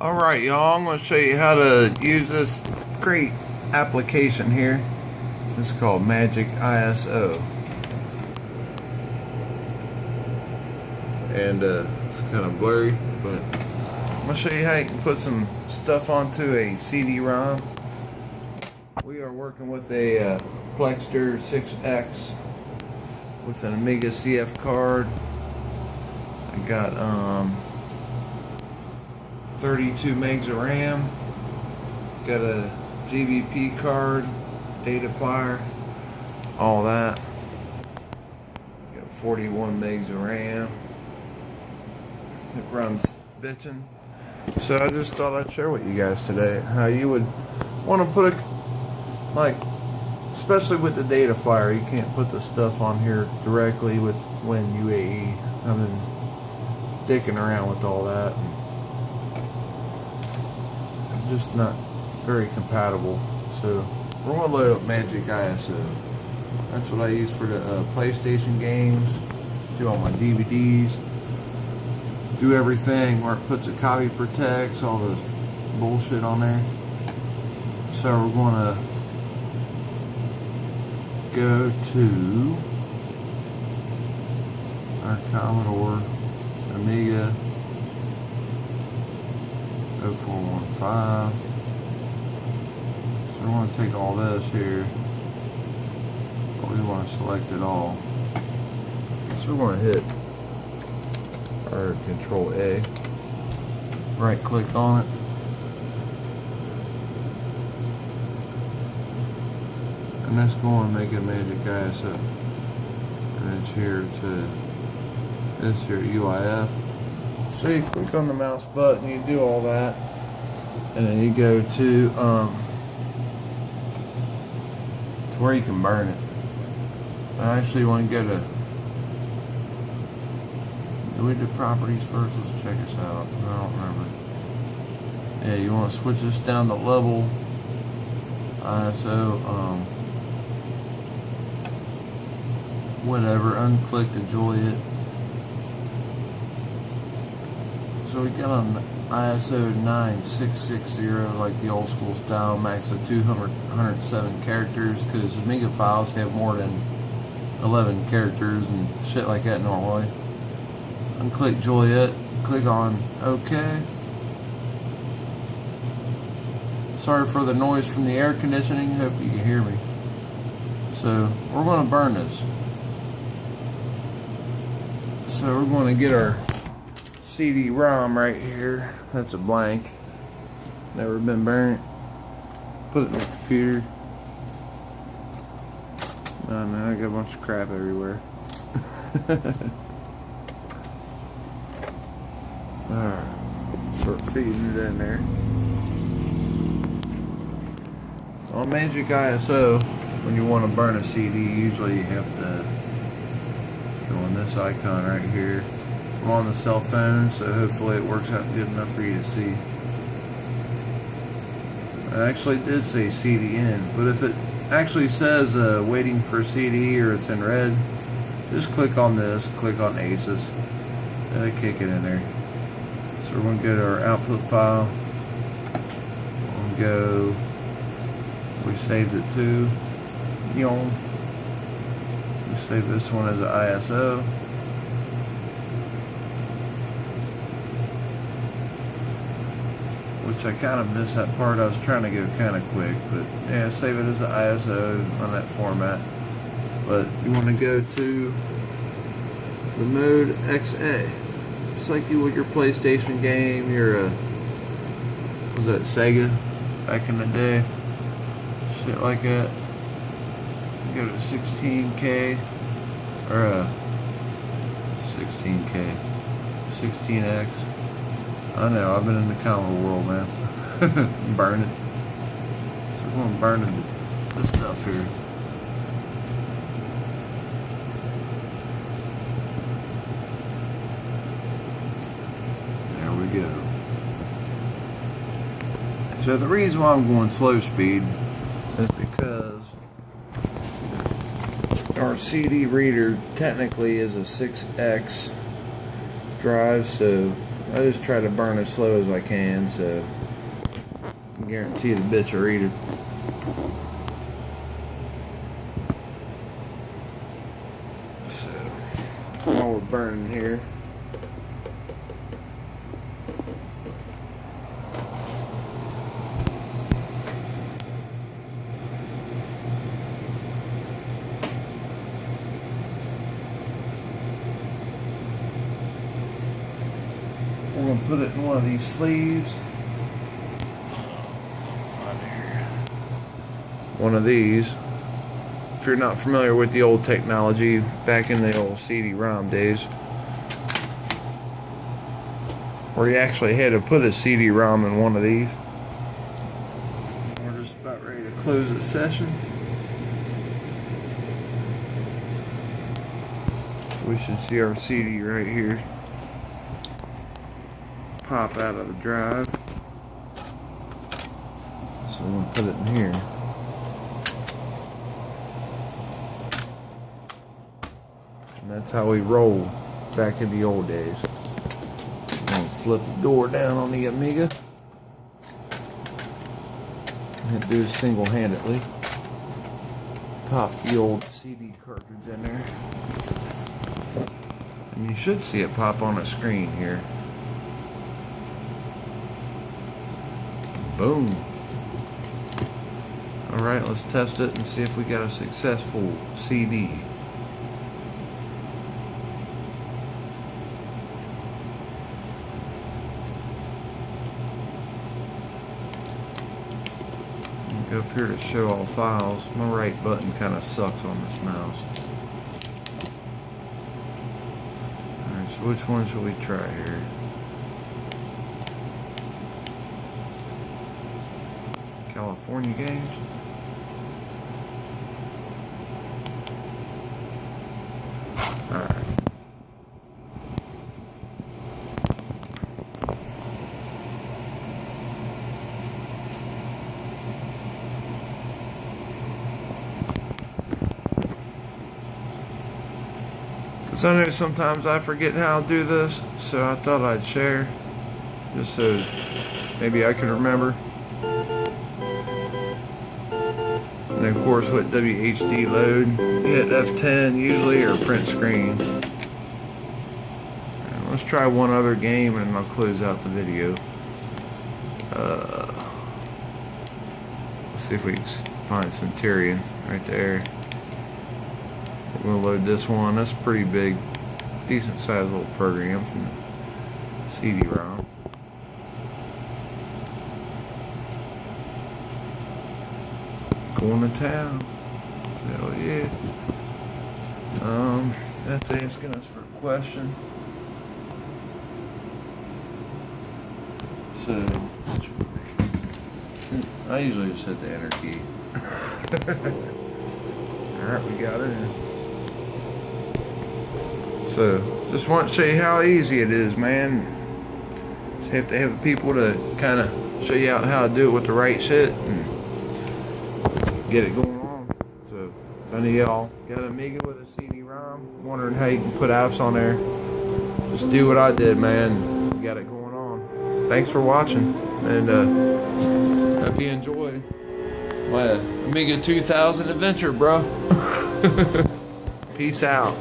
Alright y'all, I'm going to show you how to use this great application here. It's called Magic ISO. And it's kind of blurry, but I'm going to show you how you can put some stuff onto a CD-ROM. We are working with a Plexter 6X with an Amiga CF card. I got 32 megs of RAM, got a GVP card, data flyer, all that. Got 41 megs of RAM. It runs bitchin'. So I just thought I'd share with you guys today how you would want to put especially with the data flyer, you can't put the stuff on here directly with Win UAE. I've been dicking around with all that. Just not very compatible. So we're going to load up Magic ISO. That's what I use for the PlayStation games, do all my DVDs, do everything where it puts a copy protects, all the bullshit on there. So we're going to go to our Commodore Amiga 0415. So we want to take all this here, but we want to select it all. So we're going to hit our Control A, right click on it, and that's going to make a Magic ISO, and it's here to this here UIF. So you click on the mouse button, you do all that, and then you go to where you can burn it. I actually want to go to, do we do properties first? Let's check this out. I don't remember. Yeah, you want to switch this down to level ISO, whatever, unclick to enjoy it. So we got on ISO 9660, like the old school style, max of 107 characters, because Amiga files have more than 11 characters and shit like that normally. Unclick Juliet, click on OK. Sorry for the noise from the air conditioning, hope you can hear me. So we're going to burn this. So we're going to get our CD-ROM right here. That's a blank, never been burnt. Put it in the computer. No, I got a bunch of crap everywhere. Alright, start feeding it in there. On Magic ISO, when you want to burn a CD, usually you have to go on this icon right here. I'm on the cell phone, so hopefully it works out good enough for you to see. I actually did say CD in, but if it actually says waiting for CD or it's in red, just click on this, click on ACES, and kick it in there. So we're going to go to our output file. We'll go, we saved it to, we save this one as an ISO. Which I kind of missed that part. I was trying to go kind of quick, but yeah, save it as an ISO on that format. But you want to go to the mode XA, just like you would your PlayStation game, your was that Sega back in the day, shit like that. Go to 16K or 16K, 16X. I know, I've been in the Commodore world, man. Burn it. So we're going to burn this stuff here. There we go. So the reason why I'm going slow speed is because our CD reader technically is a 6X drive, so I just try to burn as slow as I can, so I guarantee the bitch will eat it. So while we're burning here, we're going to put it in one of these sleeves. One of these. If you're not familiar with the old technology, back in the old CD-ROM days, where you actually had to put a CD-ROM in one of these. We're just about ready to close the session. We should see our CD right here pop out of the drive. So we'll put it in here. And that's how we roll back in the old days. I'm gonna flip the door down on the Amiga. And do it single-handedly. Pop the old CD cartridge in there. And you should see it pop on the screen here. Boom. Alright, let's test it and see if we got a successful CD. Go up here to show all files. My right button kind of sucks on this mouse. Alright, so which one should we try here? California games? Alright. Because I know sometimes I forget how to do this, so I thought I'd share, just so maybe I can remember. And of course with WHD load, you hit F10 usually, or print screen. And let's try one other game and I'll close out the video. Let's see if we can find Centurion right there. We're going to load this one. That's a pretty big, decent sized little program from the CD-ROM. Going to town. Hell yeah. That's asking us for a question. So I usually just hit the enter key. Alright, we got it in. So just want to show you how easy it is, man. Just have to have people to kind of show you out how to do it with the right shit and get it going on. So if any of y'all got an Amiga with a CD-ROM, wondering how you can put apps on there, just do what I did, man. You got it going on. Thanks for watching, and hope you enjoy my Amiga 2000 adventure, bro. Peace out.